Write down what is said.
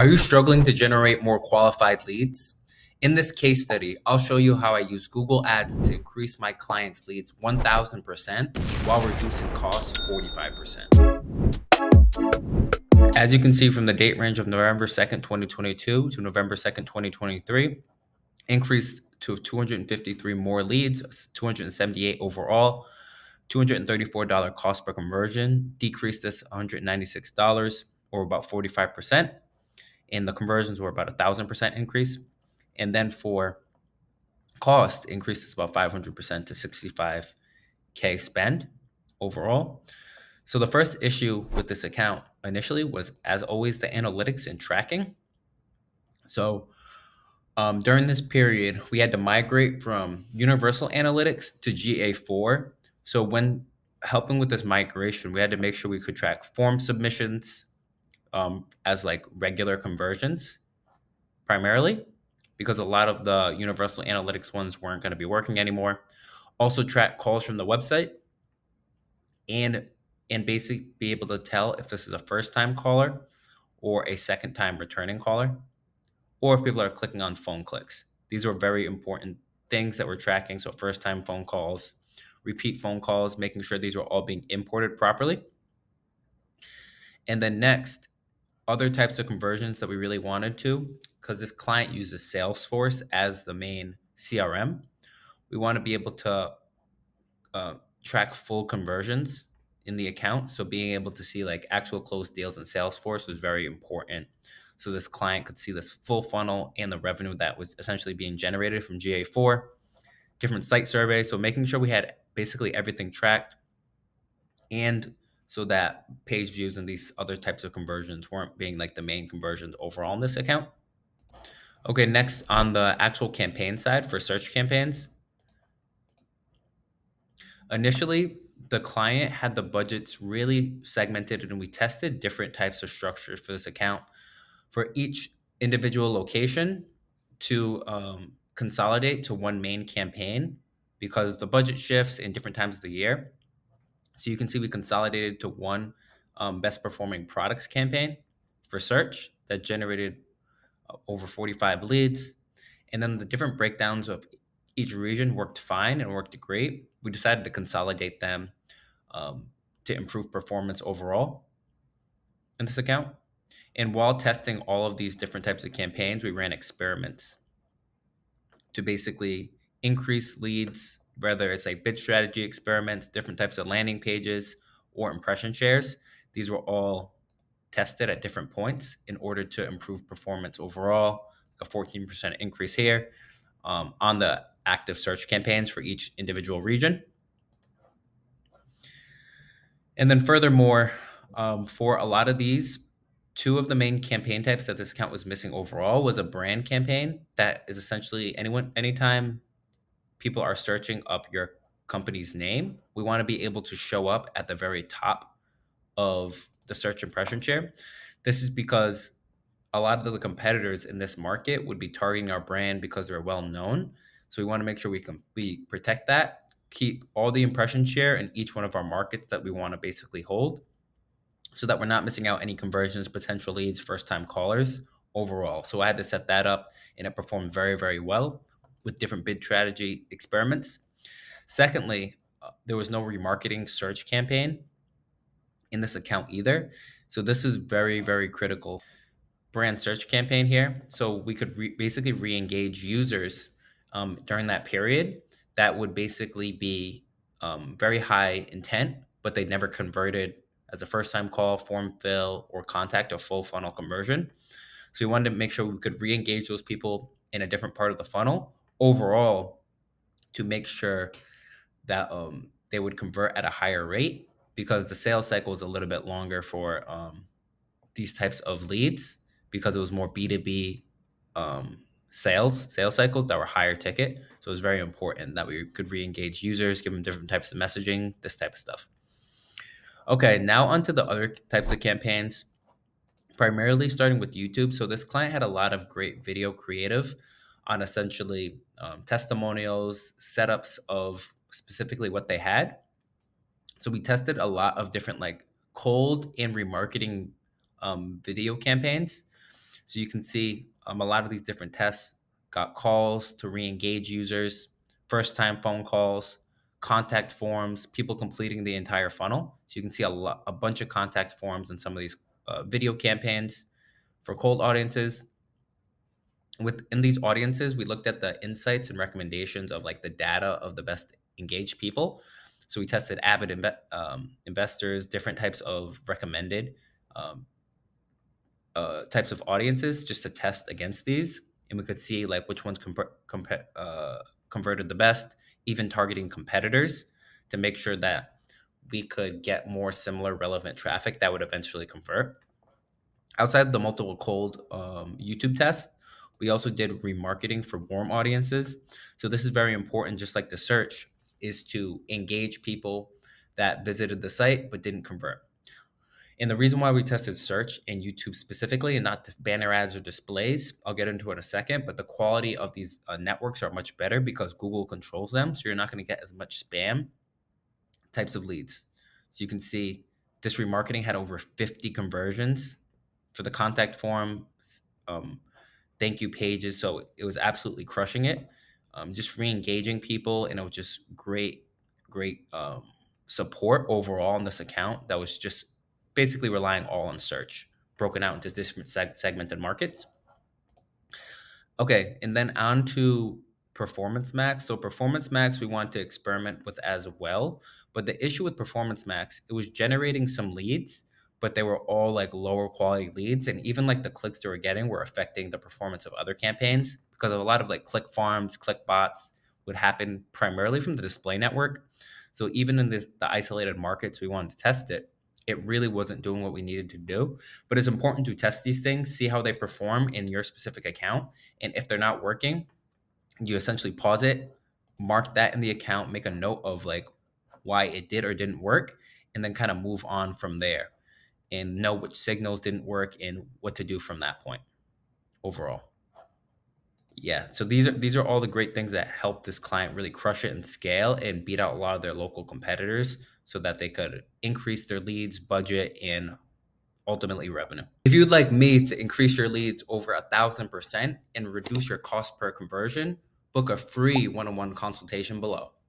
Are you struggling to generate more qualified leads? In this case study, I'll show you how I use Google Ads to increase my clients' leads 1000% while reducing costs 45%. As you can see from the date range of November 2nd, 2022 to November 2nd, 2023, increased to 253 more leads, 278 overall, $234 cost per conversion, decreased this $196 or about 45%. And the conversions were about 1,000% increase. And then for cost, increases about 500% to 65K spend overall. So the first issue with this account initially was, as always, the analytics and tracking. So during this period, we had to migrate from Universal Analytics to GA4. So when helping with this migration, we had to make sure we could track form submissions as like regular conversions primarily, because a lot of the Universal Analytics ones weren't going to be working anymore. Also track calls from the website and basically be able to tell if this is a first time caller or a second time returning caller, or if people are clicking on phone clicks. These are very important things that we're tracking. So first time phone calls, repeat phone calls, making sure these were all being imported properly. And then next, other types of conversions that we really wanted to, because this client uses Salesforce as the main CRM, we want to be able to uh, track full conversions in the account. So being able to see like actual closed deals in Salesforce was very important. So this client could see this full funnel and the revenue that was essentially being generated from GA4, different site surveys. So making sure we had basically everything tracked, and so that page views and these other types of conversions weren't being like the main conversions overall in this account. Okay, next on the actual campaign side for search campaigns. Initially, the client had the budgets really segmented, and we tested different types of structures for this account for each individual location to consolidate to one main campaign because the budget shifts in different times of the year. So you can see we consolidated to one best performing products campaign for search that generated over 45 leads. And then the different breakdowns of each region worked fine and worked great. We decided to consolidate them um, to improve performance overall in this account. And while testing all of these different types of campaigns, we ran experiments to basically increase leads, whether it's like bid strategy experiments, different types of landing pages, or impression shares. These were all tested at different points in order to improve performance overall. A 14% increase here on the active search campaigns for each individual region. And then furthermore, for a lot of these, two of the main campaign types that this account was missing overall was a brand campaign that is essentially anytime people are searching up your company's name, we want to be able to show up at the very top of the search impression share. This is because a lot of the competitors in this market would be targeting our brand because they're well known. So we want to make sure we protect that, keep all the impression share in each one of our markets that we want to basically hold, so that we're not missing out any conversions, potential leads, first time callers overall. So I had to set that up, and it performed very, very well with different bid strategy experiments. Secondly, there was no remarketing search campaign in this account either. So this is very, very critical brand search campaign here. So we could basically re-engage users during that period that would basically be very high intent, but they never converted as a first time call, form fill, or contact, or full funnel conversion. So we wanted to make sure we could re-engage those people in a different part of the funnel overall to make sure that they would convert at a higher rate, because the sales cycle is a little bit longer for these types of leads, because it was more B2B sales cycles that were higher ticket. So it was very important that we could re-engage users, give them different types of messaging, this type of stuff. Okay, now onto the other types of campaigns, primarily starting with YouTube. So this client had a lot of great video creative on essentially testimonials, setups of specifically what they had. So we tested a lot of different like cold and remarketing video campaigns. So you can see a lot of these different tests got calls to re-engage users, first-time phone calls, contact forms, people completing the entire funnel. So you can see a bunch of contact forms in some of these video campaigns for cold audiences. Within these audiences, we looked at the insights and recommendations of like the data of the best engaged people. So we tested avid investors, different types of recommended um, types of audiences just to test against these, and we could see like which ones converted the best, even targeting competitors to make sure that we could get more similar relevant traffic that would eventually convert. Outside of the multiple cold YouTube test, we also did remarketing for warm audiences. So this is very important, just like the search, is to engage people that visited the site but didn't convert. And the reason why we tested search and YouTube specifically and not banner ads or displays, I'll get into it in a second, but the quality of these networks are much better because Google controls them. So you're not going to get as much spam types of leads. So you can see this remarketing had over 50 conversions for the contact form, um, thank you pages. So it was absolutely crushing it. Just re-engaging people, and it was just great support overall on this account that was just basically relying all on search, broken out into different segmented markets. Okay, and then on to Performance Max. So Performance Max we want to experiment with as well. But the issue with Performance Max, it was generating some leads, but they were all like lower quality leads. And even like the clicks they were getting were affecting the performance of other campaigns because of a lot of like click farms, click bots would happen primarily from the display network. So even in the isolated markets we wanted to test it, it really wasn't doing what we needed to do. But it's important to test these things, see how they perform in your specific account, and if they're not working, you essentially pause it, mark that in the account, make a note of like why it did or didn't work, and then kind of move on from there and know which signals didn't work and what to do from that point overall. Yeah, so these are all the great things that help this client really crush it and scale and beat out a lot of their local competitors so that they could increase their leads, budget, and ultimately revenue. If you'd like me to increase your leads over 1,000% and reduce your cost per conversion, book a free one-on-one consultation below.